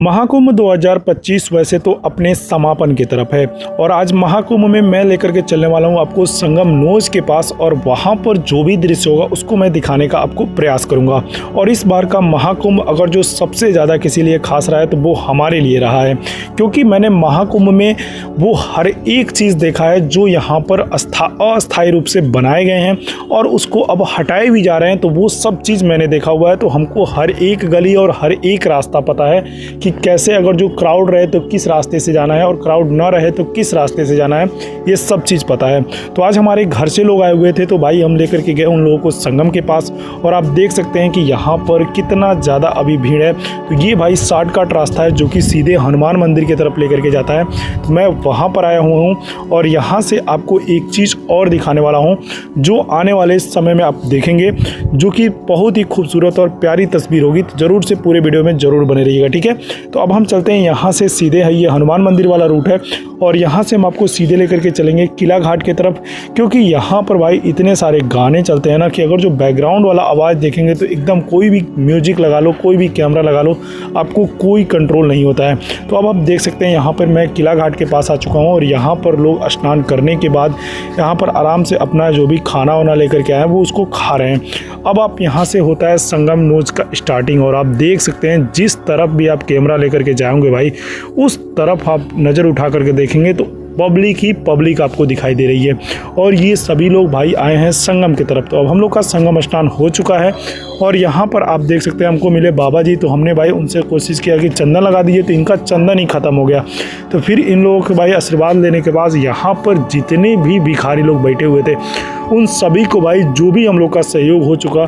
महाकुंभ 2025 वैसे तो अपने समापन की तरफ है और आज महाकुंभ में मैं लेकर के चलने वाला हूं आपको संगम नोज के पास और वहां पर जो भी दृश्य होगा उसको मैं दिखाने का आपको प्रयास करूंगा। और इस बार का महाकुंभ अगर जो सबसे ज़्यादा किसी लिए खास रहा है तो वो हमारे लिए रहा है, क्योंकि मैंने महाकुंभ में वो हर एक चीज़ देखा है जो यहाँ पर अस्थायी रूप से बनाए गए हैं और उसको अब हटाए भी जा रहे हैं। तो वो सब चीज़ मैंने देखा हुआ है, तो हमको हर एक गली और हर एक रास्ता पता है कि कैसे अगर जो क्राउड रहे तो किस रास्ते से जाना है और क्राउड ना रहे तो किस रास्ते से जाना है, ये सब चीज़ पता है। तो आज हमारे घर से लोग आए हुए थे तो भाई हम लेकर के गए उन लोगों को संगम के पास और आप देख सकते हैं कि यहाँ पर कितना ज़्यादा अभी भीड़ है। तो ये भाई शॉर्टकट रास्ता है जो कि सीधे हनुमान मंदिर की तरफ लेकर के जाता है। तो मैं वहाँ पर आया हुआ हूँ और यहाँ से आपको एक चीज़ और दिखाने वाला हूँ जो आने वाले समय में आप देखेंगे, जो कि बहुत ही खूबसूरत और प्यारी तस्वीर होगी। तो ज़रूर से पूरे वीडियो में ज़रूर बने रहिएगा, ठीक है। तो अब हम चलते हैं, यहाँ से सीधे है ये हनुमान मंदिर वाला रूट है और यहाँ से हम आपको सीधे लेकर के चलेंगे किला घाट की तरफ, क्योंकि यहाँ पर भाई इतने सारे गाने चलते हैं ना कि अगर जो बैकग्राउंड वाला आवाज़ देखेंगे तो एकदम कोई भी म्यूजिक लगा लो, कोई भी कैमरा लगा लो, आपको कोई कंट्रोल नहीं होता है। तो अब आप देख सकते हैं यहाँ पर मैं किला घाट के पास आ चुका हूँ और यहाँ पर लोग स्नान करने के बाद यहाँ पर आराम से अपना जो भी खाना वाना लेकर के आए हैं वो उसको खा रहे हैं। अब आप यहाँ से होता है संगम नोज का स्टार्टिंग और आप देख सकते हैं जिस तरफ भी आप कैमरा लेकर के जाएंगे भाई उस तरफ आप नज़र उठा करके देखेंगे तो पब्लिक ही पब्लिक आपको दिखाई दे रही है। और ये सभी लोग भाई आए हैं संगम की तरफ। तो अब हम लोग का संगम स्नान हो चुका है और यहाँ पर आप देख सकते हैं हमको मिले बाबा जी। तो हमने भाई उनसे कोशिश किया कि चंदन लगा दीजिए, तो इनका चंदन ही ख़त्म हो गया। तो फिर इन लोगों के भाई आशीर्वाद लेने के बाद यहाँ पर जितने भी भिखारी लोग बैठे हुए थे उन सभी को भाई जो भी हम लोग का सहयोग हो चुका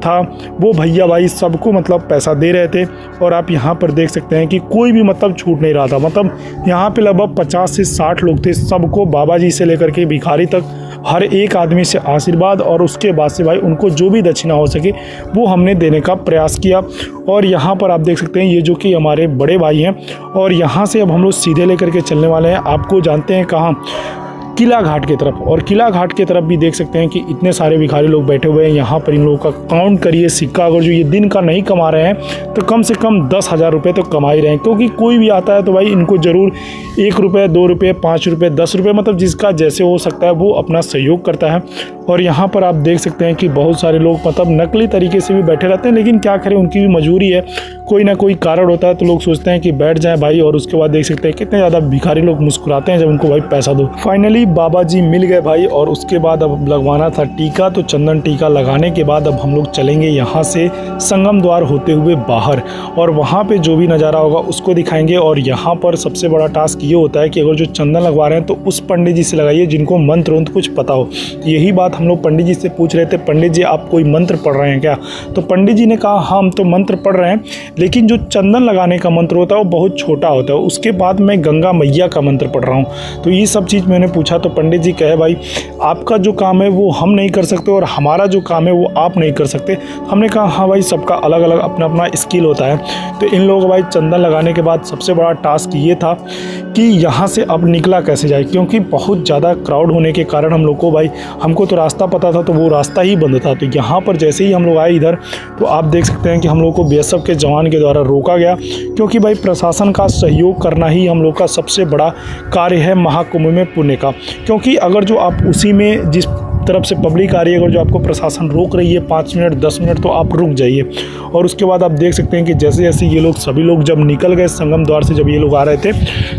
था वो भैया भाई सबको मतलब पैसा दे रहे थे। और आप यहाँ पर देख सकते हैं कि कोई भी मतलब छूट नहीं रहा था। मतलब यहाँ पे लगभग 50 से 60 लोग थे, सबको बाबा जी से लेकर के भिखारी तक हर एक आदमी से आशीर्वाद और उसके बाद से भाई उनको जो भी दक्षिणा हो सके वो हमने देने का प्रयास किया। और यहाँ पर आप देख सकते हैं ये जो कि हमारे बड़े भाई हैं और यहाँ से अब हम लोग सीधे लेकर के चलने वाले हैं, आपको जानते हैं कहाँ, किला घाट की तरफ। और किला घाट की तरफ भी देख सकते हैं कि इतने सारे भिखारी लोग बैठे हुए हैं। यहाँ पर इन लोगों का काउंट करिए, सिक्का अगर जो ये दिन का नहीं कमा रहे हैं तो कम से कम 10,000 रुपये तो कमा ही रहे हैं, क्योंकि कोई भी आता है तो भाई इनको ज़रूर 1 रुपये 2 रुपये 5 रुपये 10 रुपये मतलब जिसका जैसे हो सकता है वो अपना सहयोग करता है। और यहाँ पर आप देख सकते हैं कि बहुत सारे लोग मतलब नकली तरीके से भी बैठे रहते हैं, लेकिन क्या करें उनकी भी मजबूरी है, कोई ना कोई कारण होता है तो लोग सोचते हैं कि बैठ जाएं भाई। और उसके बाद देख सकते हैं कितने ज़्यादा भिखारी लोग मुस्कुराते हैं जब उनको भाई पैसा दो। फाइनली बाबा जी मिल गए भाई और उसके बाद अब लगवाना था टीका। तो चंदन टीका लगाने के बाद अब हम लोग चलेंगे यहाँ से संगम द्वार होते हुए बाहर और वहाँ पे जो भी नज़ारा होगा उसको दिखाएंगे। और यहाँ पर सबसे बड़ा टास्क ये होता है कि अगर जो चंदन लगवा रहे हैं तो उस पंडित जी से लगाइए जिनको मंत्र वंत्र कुछ पता हो। यही बात हम लोग पंडित जी से पूछ रहे थे, पंडित जी आप कोई मंत्र पढ़ रहे हैं क्या? तो पंडित जी ने कहा हाँ हम तो मंत्र पढ़ रहे हैं, लेकिन जो चंदन लगाने का मंत्र होता है वो बहुत छोटा होता है, उसके बाद मैं गंगा मैया का मंत्र पढ़ रहा हूँ। तो ये सब चीज़ मैंने पूछा तो पंडित जी कहे भाई आपका जो काम है वो हम नहीं कर सकते और हमारा जो काम है वो आप नहीं कर सकते। हमने कहा हाँ भाई सबका अलग अलग अपना अपना स्किल होता है। तो इन लोगों को भाई चंदन लगाने के बाद सबसे बड़ा टास्क ये था कि यहाँ से अब निकला कैसे जाए, क्योंकि बहुत ज़्यादा क्राउड होने के कारण हम लोग को भाई, हमको तो रास्ता पता था तो वो रास्ता ही बंद था। तो यहाँ पर जैसे ही हम लोग आए इधर तो आप देख सकते हैं कि हम लोग को बीएसएफ के जवान के द्वारा रोका गया, क्योंकि भाई प्रशासन का सहयोग करना ही हम लोग का सबसे बड़ा कार्य है महाकुंभ में पुण्य का। क्योंकि अगर जो आप उसी में जिस तरफ से पब्लिक आ रही है, अगर जो आपको प्रशासन रोक रही है 5 मिनट 10 मिनट तो आप रुक जाइए। और उसके बाद आप देख सकते हैं कि जैसे जैसे ये लोग सभी लोग जब निकल गए संगम द्वार से, जब ये लोग आ रहे थे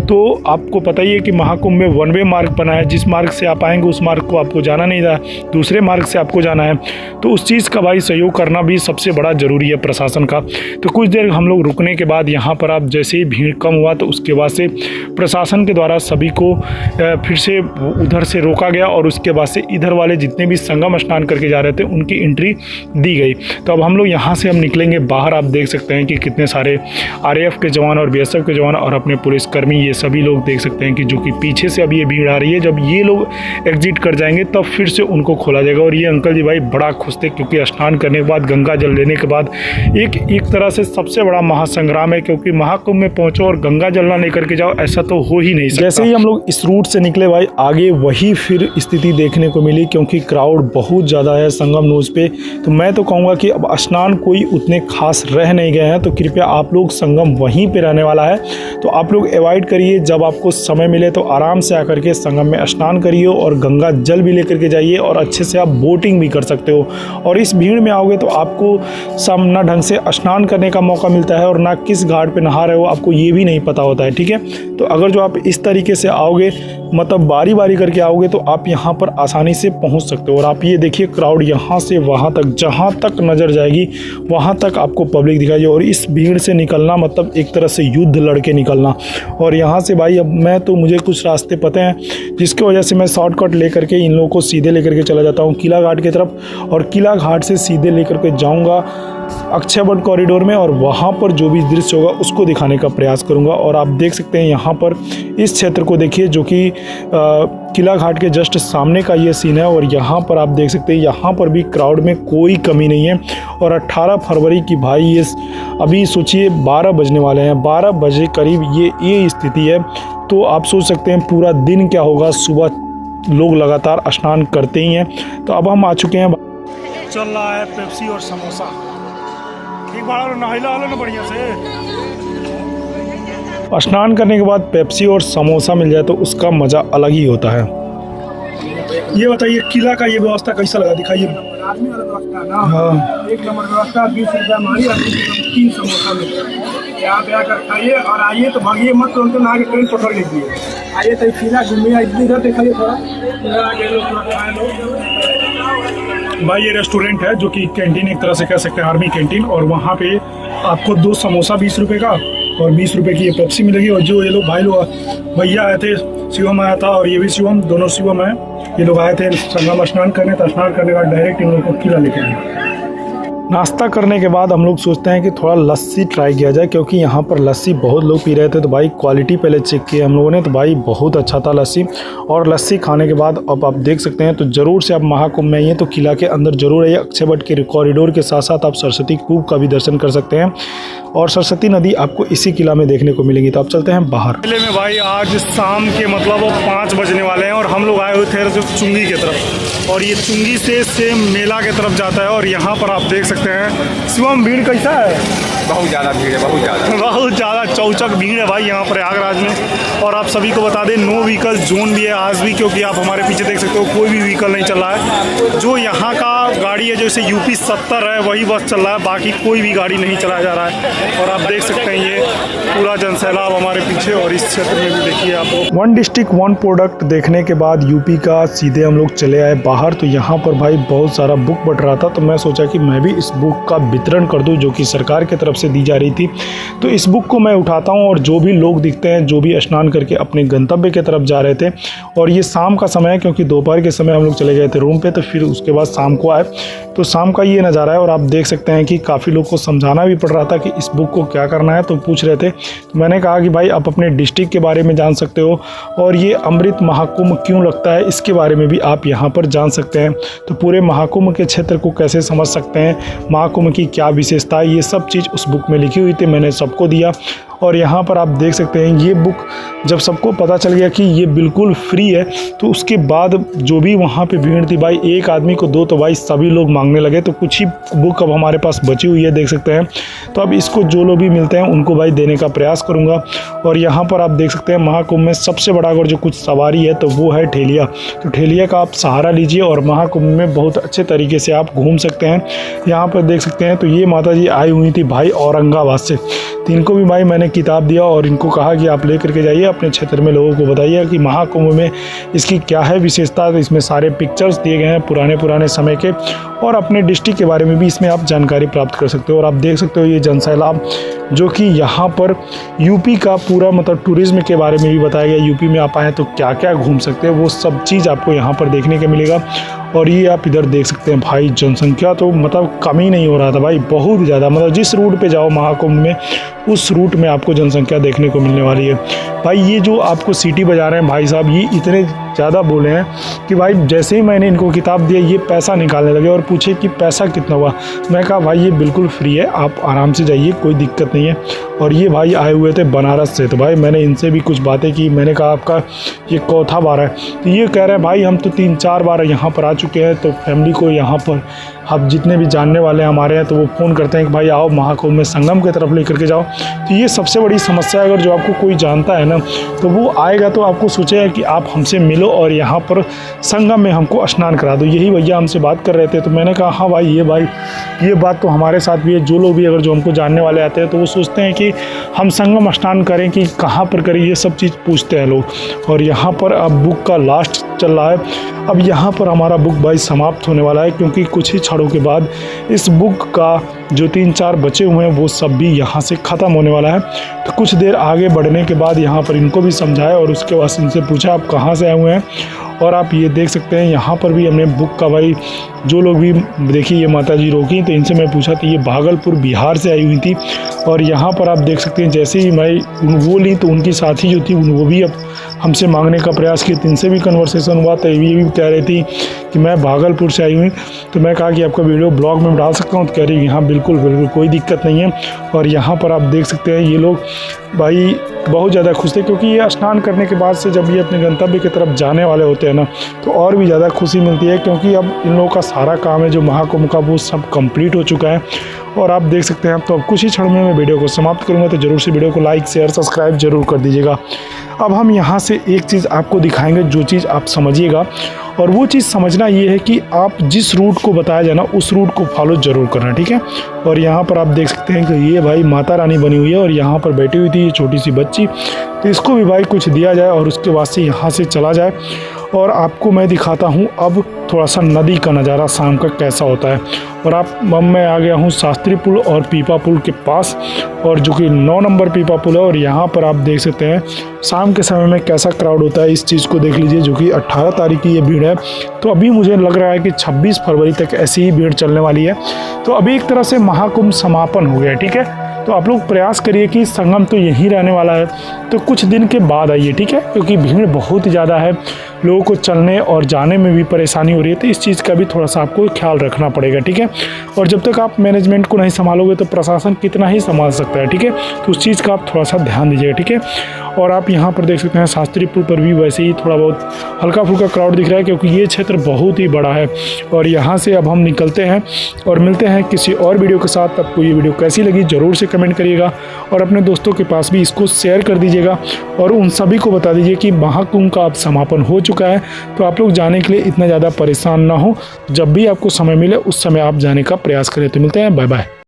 तो आपको पता ही है कि महाकुंभ में 1 वे मार्ग बना है, जिस मार्ग से आप आएंगे उस मार्ग को आपको जाना नहीं था, दूसरे मार्ग से आपको जाना है। तो उस चीज़ का भाई सहयोग करना भी सबसे बड़ा ज़रूरी है प्रशासन का। तो कुछ देर हम लोग रुकने के बाद यहाँ पर आप जैसे ही भीड़ कम हुआ तो उसके बाद से प्रशासन के द्वारा सभी को फिर से उधर से रोका गया और उसके बाद से इधर वाले जितने भी संगम स्नान करके जा रहे थे उनकी एंट्री दी गई। तो अब हम लोग यहाँ से हम निकलेंगे बाहर। आप देख सकते हैं कि कितने सारे आरएएफ के जवान और बीएसएफ के जवान और अपने पुलिसकर्मी ये सभी लोग देख सकते हैं कि जो कि पीछे से अब ये भीड़ आ रही है। जब ये लोग एग्जिट कर जाएंगे तब फिर से उनको खोला जाएगा। और ये अंकल जी भाई बड़ा खुश थे, क्योंकि स्नान करने के बाद गंगा जल लेने के बाद एक तरह से सबसे बड़ा महासंग्राम है, क्योंकि महाकुंभ में पहुंचो और गंगा जल ना लेकर के जाओ ऐसा तो हो ही नहीं सकता। जैसे ही हम लोग इस रूट से निकले भाई आगे वही फिर स्थिति देखने को मिली, क्योंकि क्योंकि क्राउड बहुत ज़्यादा है संगम नोज पे। तो मैं तो कहूँगा कि अब स्नान कोई उतने खास रह नहीं गए हैं, तो कृपया आप लोग, संगम वहीं पे रहने वाला है तो आप लोग अवॉइड करिए। जब आपको समय मिले तो आराम से आकर के संगम में स्नान करिए और गंगा जल भी लेकर के जाइए और अच्छे से आप बोटिंग भी कर सकते हो। और इस भीड़ में आओगे तो आपको ना ढंग से स्नान करने का मौका मिलता है और ना किस घाट पे नहा रहे हो आपको ये भी नहीं पता होता है, ठीक है। तो अगर जो आप इस तरीके से आओगे, मतलब बारी बारी करके आओगे, तो आप यहाँ पर आसानी से पहुँच सकते हो। और आप ये देखिए क्राउड यहाँ से वहाँ तक, जहाँ तक नज़र जाएगी वहाँ तक आपको पब्लिक दिखाई। और इस भीड़ से निकलना मतलब एक तरह से युद्ध लड़के निकलना। और यहाँ से भाई अब मुझे कुछ रास्ते पते हैं जिसकी वजह से मैं शॉर्टकट लेकर के इन लोगों को सीधे लेकर के चला जाता हूँ किला घाट की तरफ, और किला घाट से सीधे लेकर के जाऊँगा अक्षय वट कॉरिडोर में और वहाँ पर जो भी दृश्य होगा उसको दिखाने का प्रयास करूँगा। और आप देख सकते हैं यहाँ पर इस क्षेत्र को देखिए, जो कि किला घाट के जस्ट सामने का ये सीन है। और यहाँ पर आप देख सकते हैं यहाँ पर भी क्राउड में कोई कमी नहीं है। और 18 फरवरी की भाई ये अभी सोचिए 12 बजने वाले हैं, 12 बजे करीब ये स्थिति है। तो आप सोच सकते हैं पूरा दिन क्या होगा। सुबह लोग लगातार स्नान करते ही हैं। तो अब हम आ चुके हैं, चल रहा है पेप्सी और समोसा। एक बार नहाइला वाला ना बढ़िया से। स्नान करने के बाद पेप्सी और समोसा मिल जाए तो उसका मज़ा अलग ही होता है। ये बताइए किला का ये व्यवस्था कैसा लगा, दिखाइए। हाँ, 1 नंबर व्यवस्था। 20 रुपया हमारी और 3 समोसा मिलता है। आप आकर खाइए और आइए तो भागिए मत, तुरंत ना आगे ट्रेन पकड़ लीजिए। आइए तो किला घूमिए, इधर दिखाइए थोड़ा, इधर आगे लोग। भाई ये रेस्टोरेंट है जो कि कैंटीन एक तरह से कह सकते हैं, आर्मी कैंटीन। और वहाँ पे आपको 2 समोसा 20 रुपये का और 20 रुपये की ये पेप्सी मिलेगी। और जो ये लोग भाई लोग भैया आए थे, शिवम आया था और ये भी शिवम, दोनों शिवम है, ये लोग आए थे संगम स्नान करने। तो स्नान करने का डायरेक्ट इन लोगों को किला लेके आए। नाश्ता करने के बाद हम लोग सोचते हैं कि थोड़ा लस्सी ट्राई किया जाए, क्योंकि यहाँ पर लस्सी बहुत लोग पी रहे थे। तो भाई क्वालिटी पहले चेक की हम लोगों ने, तो भाई बहुत अच्छा था लस्सी। और लस्सी खाने के बाद अब आप देख सकते हैं, तो ज़रूर से आप महाकुंभ में आइए तो किला के अंदर ज़रूर आइए। अक्षय वट के कॉरिडोर के साथ साथ आप सरस्वती कूप का भी दर्शन कर सकते हैं और सरस्वती नदी आपको इसी किला में देखने को मिलेगी। तो आप चलते हैं बाहर। मेले में भाई आज शाम के मतलब 5 बजने वाले हैं और हम लोग आए हुए थे चुंगी की तरफ, और ये चुंगी से मेला की तरफ जाता है। और यहाँ पर आप देख सकते हैं शिवम, भीड़ कैसा है? बहुत ज़्यादा भीड़ है, बहुत ज़्यादा चौचक भीड़ है भाई यहाँ प्रयागराज में। और आप सभी को बता दें नो व्हीकल जोन भी है आज भी, क्योंकि आप हमारे पीछे देख सकते हो कोई भी व्हीकल नहीं चल रहा है। जो यहाँ का गाड़ी है, जैसे यूपी 70 है वही बस चल रहा है, बाकी कोई भी गाड़ी नहीं चलाया जा रहा है। और आप देख सकते हैं ये पूरा जनसैलाब हमारे पीछे। और इस क्षेत्र में भी देखिए आप 1 डिस्ट्रिक्ट 1 प्रोडक्ट देखने के बाद यूपी का सीधे हम लोग चले आए बाहर। तो यहाँ पर भाई बहुत सारा बुक बट रहा था, तो मैं सोचा कि मैं भी इस बुक का वितरण कर दूं जो कि सरकार की तरफ से दी जा रही थी। तो इस बुक को मैं उठाता हूं और जो भी लोग दिखते हैं, जो भी स्नान करके अपने गंतव्य की तरफ जा रहे थे, और ये शाम का समय है क्योंकि दोपहर के समय हम लोग चले गए थे रूम पे, तो फिर उसके बाद शाम को आए तो शाम का ये नज़ारा है। और आप देख सकते हैं कि काफ़ी लोग को समझाना भी पड़ रहा था कि इस बुक को क्या करना है, तो पूछ रहे थे। तो मैंने कहा कि भाई आप अपने डिस्ट्रिक्ट के बारे में जान सकते हो और ये अमृत महाकुंभ क्यों लगता है इसके बारे में भी आप यहाँ पर जान सकते हैं। तो पूरे महाकुंभ के क्षेत्र को कैसे समझ सकते हैं, महाकुंभ की क्या विशेषता है, ये सब चीज़ उस बुक में लिखी हुई थी, मैंने सबको दिया। और यहाँ पर आप देख सकते हैं ये बुक जब सबको पता चल गया कि ये बिल्कुल फ्री है, तो उसके बाद जो भी वहाँ पे भीड़ थी भाई, एक आदमी को 2 तो भाई सभी लोग मांगने लगे। तो कुछ ही बुक अब हमारे पास बची हुई है, देख सकते हैं। तो अब इसको जो लोग भी मिलते हैं उनको भाई देने का प्रयास करूँगा। और यहाँ पर आप देख सकते हैं महाकुंभ में सबसे बड़ा अगर जो कुछ सवारी है तो वो है ठेलिया। तो ठेलिया का आप सहारा लीजिए और महाकुंभ में बहुत अच्छे तरीके से आप घूम सकते हैं। यहाँ पर देख सकते हैं तो ये माता जी आई हुई थी भाई औरंगाबाद से, तो इनको भी भाई मैंने किताब दिया और इनको कहा कि आप लेकर के जाइए अपने क्षेत्र में, लोगों को बताइए कि महाकुंभ में इसकी क्या है विशेषता। तो इसमें सारे पिक्चर्स दिए गए हैं पुराने समय के, और अपने डिस्ट्रिक्ट के बारे में भी इसमें आप जानकारी प्राप्त कर सकते हो। और आप देख सकते हो ये जनसैलाब जो कि यहाँ पर यूपी का पूरा मतलब टूरिज्म के बारे में भी बताया गया। यूपी में आप आएँ तो क्या क्या घूम सकते हैं वो सब चीज़ आपको यहाँ पर देखने को मिलेगा। और ये आप इधर देख सकते हैं भाई जनसंख्या तो मतलब कम ही नहीं हो रहा था भाई, बहुत ज़्यादा। मतलब जिस रूट पे जाओ महाकुंभ में उस रूट में आपको जनसंख्या देखने को मिलने वाली है। भाई ये जो आपको सीटी बजा रहे हैं भाई साहब, ये इतने ज़्यादा बोले हैं कि भाई जैसे ही मैंने इनको किताब दिया ये पैसा निकालने लगे और पूछे कि पैसा कितना हुआ। मैं कहा भाई ये बिल्कुल फ्री है, आप आराम से जाइए, कोई दिक्कत नहीं है। और ये भाई आए हुए थे बनारस से, तो भाई मैंने इनसे भी कुछ बातें की। मैंने कहा आपका ये चौथा बार है? तो ये कह रहे हैं भाई हम तो 3-4 बार यहाँ पर आ चुके हैं, तो फैमिली को यहाँ पर अब जितने भी जानने वाले हमारे हैं तो वो फ़ोन करते हैं कि भाई आओ महाकुंभ में संगम की तरफ लेकर के जाओ। तो ये सबसे बड़ी समस्या है। अगर जो आपको कोई जानता है ना तो वो आएगा तो आपको सोचेगा कि आप हमसे मिलो और यहाँ पर संगम में हमको स्नान करा दो। यही भैया हमसे बात कर रहे थे। तो मैंने कहा हाँ भाई ये बात तो हमारे साथ भी है। जो लोग भी अगर जो हमको जानने वाले आते हैं तो वो सोचते हैं कि हम संगम स्नान करें कि कहाँ पर करें, ये सब चीज़ पूछते हैं लोग। और यहाँ पर अब बुक का लास्ट चल रहा है। अब यहाँ पर हमारा बुक भाई समाप्त होने वाला है, क्योंकि कुछ ही क्षणों के बाद इस बुक का जो 3-4 बचे हुए हैं वो सब भी यहाँ से ख़त्म होने वाला है। तो कुछ देर आगे बढ़ने के बाद यहाँ पर इनको भी समझाया और उसके बाद इनसे पूछा आप कहाँ से आए हुए हैं। और आप ये देख सकते हैं यहाँ पर भी हमने बुक का भाई जो लोग भी देखिए ये माता जी रोकी तो इनसे मैं पूछा तो ये भागलपुर बिहार से आई हुई थी। और यहाँ पर आप देख सकते हैं जैसे ही मैं वो ली तो उनकी साथी जो थी वो भी अब हमसे मांगने का प्रयास की। इनसे भी कन्वर्सेशन हुआ तो ये भी कह रही थी कि मैं भागलपुर से आई हुई। तो मैं कहा कि आपका वीडियो ब्लॉग में डाल सकता हूँ? तो कह रही हाँ बिल्कुल कोई दिक्कत नहीं है। और यहाँ पर आप देख सकते हैं ये लोग भाई बहुत ज़्यादा खुश थे, क्योंकि ये स्नान करने के बाद से जब ये अपने गंतव्य की तरफ जाने वाले होते हैं ना तो और भी ज़्यादा खुशी मिलती है, क्योंकि अब इन लोगों का सारा काम है जो महाकुंभ का वो सब कंप्लीट हो चुका है। और आप देख सकते हैं। तो अब कुछ ही क्षण में मैं वीडियो को समाप्त करूँगा, तो ज़रूर से वीडियो को लाइक शेयर सब्सक्राइब जरूर कर दीजिएगा। अब हम यहाँ से एक चीज़ आपको दिखाएंगे जो चीज़ आप समझिएगा, और वो चीज़ समझना ये है कि आप जिस रूट को बताया जाए ना उस रूट को फॉलो ज़रूर करना, ठीक है। और यहाँ पर आप देख सकते हैं कि ये भाई माता रानी बनी हुई है और यहाँ पर बैठी हुई थी ये छोटी सी बच्ची। तो इसको भी भाई कुछ दिया जाए और उसके बाद से यहाँ से चला जाए। और आपको मैं दिखाता हूँ अब थोड़ा सा नदी का नज़ारा शाम का कैसा होता है। और मैं आ गया हूँ शास्त्री पुल और पीपा पुल के पास, और जो कि 9 नंबर पीपा पुल है। और यहाँ पर आप देख सकते हैं शाम के समय में कैसा क्राउड होता है, इस चीज़ को देख लीजिए। जो कि 18 तारीख की ये भीड़ है, तो अभी मुझे लग रहा है कि 26 फरवरी तक ऐसी ही भीड़ चलने वाली है। तो अभी एक तरह से महाकुंभ समापन हो गया, ठीक है। तो आप लोग प्रयास करिए कि संगम तो यहीं रहने वाला है, तो कुछ दिन के बाद आइए, ठीक है, क्योंकि भीड़ बहुत ज़्यादा है, लोगों को चलने और जाने में भी परेशानी हो रही है। तो इस चीज़ का भी थोड़ा सा आपको ख्याल रखना पड़ेगा, ठीक है। और जब तक आप मैनेजमेंट को नहीं संभालोगे तो प्रशासन कितना ही संभाल सकता है, ठीक है। तो उस चीज़ का आप थोड़ा सा ध्यान दीजिएगा, ठीक है। और आप यहाँ पर देख सकते हैं शास्त्री पुल पर भी वैसे ही थोड़ा बहुत हल्का फुल्का क्राउड दिख रहा है, क्योंकि ये क्षेत्र बहुत ही बड़ा है। और यहाँ से अब हम निकलते हैं और मिलते हैं किसी और वीडियो के साथ। आपको ये वीडियो कैसी लगी ज़रूर से कमेंट करिएगा, और अपने दोस्तों के पास भी इसको शेयर कर दीजिएगा, और उन सभी को बता दीजिए कि महाकुंभ का अब समापन हो चुका है। तो आप लोग जाने के लिए इतना ज़्यादा परेशान ना हो, जब भी आपको समय मिले उस समय आप जाने का प्रयास करें। तो मिलते हैं, बाय बाय।